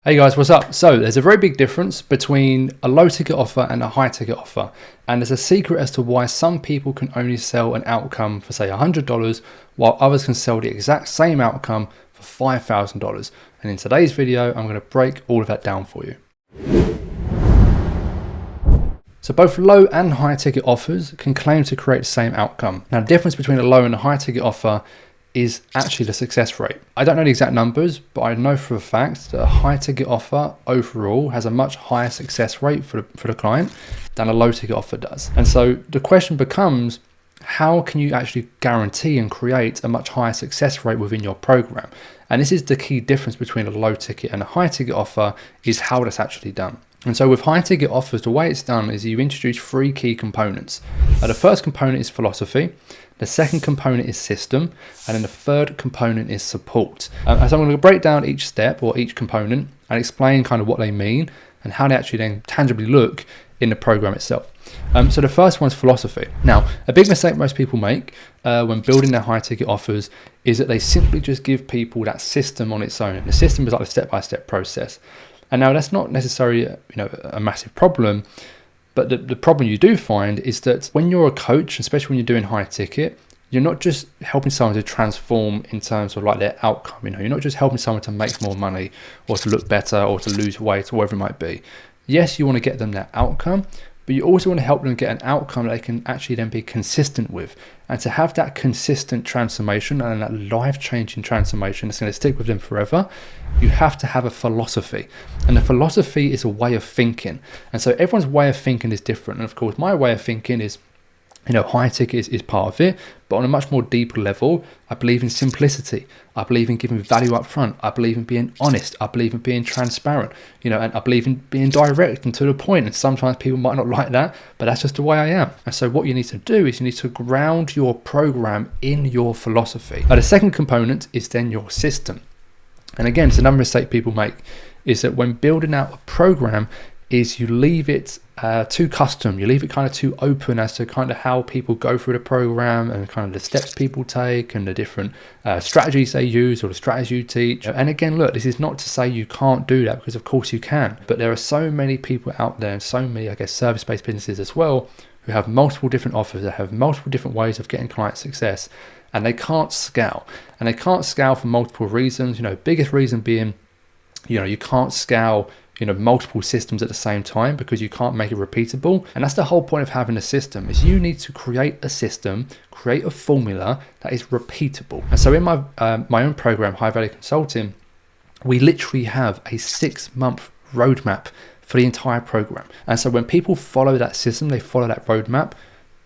Hey guys, what's up? So there's a very big difference between a low ticket offer and a high ticket offer. And there's a secret as to why some people can only sell an outcome for say $100 while others can sell the exact same outcome for $5,000. And in today's video, I'm going to break all of that down for you. So both low and high ticket offers can claim to create the same outcome. Now the difference between a low and a high ticket offer is actually the success rate. I don't know the exact numbers, but I know for a fact that a high ticket offer overall has a much higher success rate for the client than a low ticket offer does. And so the question becomes, how can you actually guarantee and create a much higher success rate within your program? And this is the key difference between a low ticket and a high ticket offer, is how that's actually done. And so with high ticket offers, the way it's done is you introduce three key components. The first component is philosophy. The second component is system, and then the third component is support. So I'm going to break down each step or each component and explain kind of what they mean and how they actually then tangibly look in the program itself. So the first one is philosophy. Now, a big mistake most people make when building their high ticket offers is that they simply just give people that system on its own. And the system is like a step-by-step process. And now that's not necessarily a massive problem. But the problem you do find is that when you're a coach, especially when you're doing high ticket, you're not just helping someone to transform in terms of like their outcome. You're not just helping someone to make more money or to look better or to lose weight or whatever it might be. Yes, you want to get them that outcome, but you also want to help them get an outcome that they can actually then be consistent with. And to have that consistent transformation and that life-changing transformation that's going to stick with them forever, you have to have a philosophy. And the philosophy is a way of thinking. And so everyone's way of thinking is different. And of course, my way of thinking is, high ticket is part of it, but on a much more deeper level, I believe in simplicity. I believe in giving value up front. I believe in being honest. I believe in being transparent, and I believe in being direct and to the point. And sometimes people might not like that, but that's just the way I am. And so what you need to do is you need to ground your program in your philosophy. Now, the second component is then your system. And again, it's another mistake people make, is that when building out a program, is you leave it too custom. You leave it kind of too open as to kind of how people go through the program and kind of the steps people take and the different strategies they use or the strategies you teach. And again, look, this is not to say you can't do that, because of course you can. But there are so many people out there and so many, service-based businesses as well, who have multiple different offers, that have multiple different ways of getting client success, and they can't scale. And they can't scale for multiple reasons. Biggest reason being, you can't scale multiple systems at the same time because you can't make it repeatable. And that's the whole point of having a system, is you need to create a system, create a formula that is repeatable. And so in my own program, High Value Consulting, we literally have a 6-month roadmap for the entire program. And so when people follow that system, they follow that roadmap,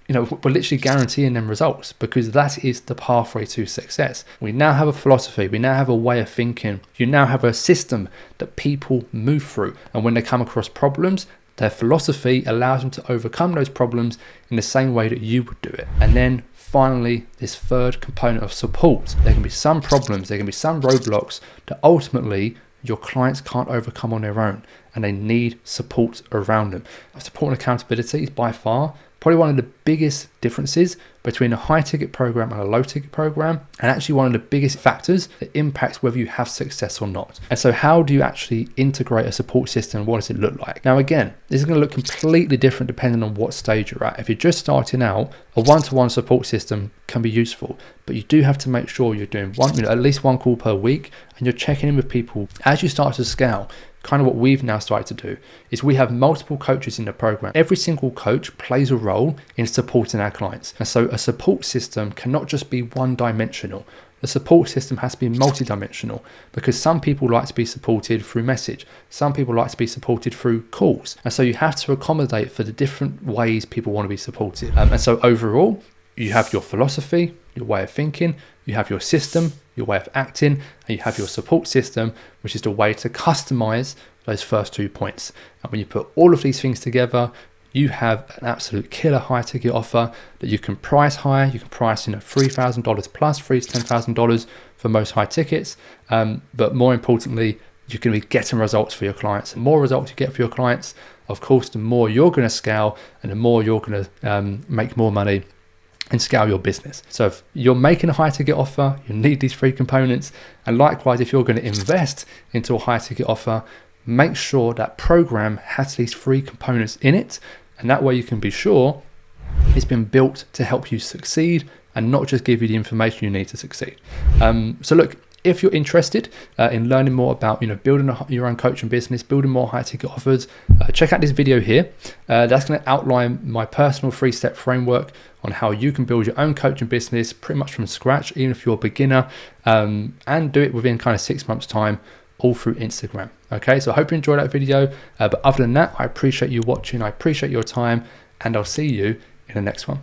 we're literally guaranteeing them results, because that is the pathway to success. We now have a philosophy. We now have a way of thinking. You now have a system that people move through. And when they come across problems, their philosophy allows them to overcome those problems in the same way that you would do it. And then finally, this third component of support. There can be some problems, there can be some roadblocks that ultimately your clients can't overcome on their own, and they need support around them. Support and accountability is by far probably one of the biggest differences between a high ticket program and a low ticket program, and actually one of the biggest factors that impacts whether you have success or not. And so how do you actually integrate a support system? What does it look like? Now, again, this is going to look completely different depending on what stage you're at. If you're just starting out, a one-to-one support system can be useful, but you do have to make sure you're doing at least one call per week, and you're checking in with people as you start to scale. Kind of what we've now started to do is we have multiple coaches in the program. Every single coach plays a role in supporting our clients. And so a support system cannot just be one-dimensional. The support system has to be multi-dimensional, because some people like to be supported through message. Some people like to be supported through calls. And so you have to accommodate for the different ways people want to be supported. And so overall, you have your philosophy, your way of thinking, you have your system, your way of acting, and you have your support system, which is the way to customize those first 2 points. And when you put all of these things together, you have an absolute killer high ticket offer that you can price higher. You can price $3,000 plus, $3,000 to $10,000 for most high tickets. But more importantly, you're going to be getting results for your clients. The more results you get for your clients, of course, the more you're going to scale and the more you're going to make more money and scale your business. So if you're making a high ticket offer, you need these three components. And likewise, if you're going to invest into a high ticket offer, make sure that program has at least 3 components in it, and that way you can be sure it's been built to help you succeed and not just give you the information you need to succeed. So look, if you're interested in learning more about building your own coaching business, building more high ticket offers, check out this video here. That's going to outline my personal 3-step framework on how you can build your own coaching business pretty much from scratch, even if you're a beginner, and do it within kind of 6 months time, all through Instagram. Okay, so I hope you enjoyed that video, but other than that, I appreciate you watching, I appreciate your time, and I'll see you in the next one.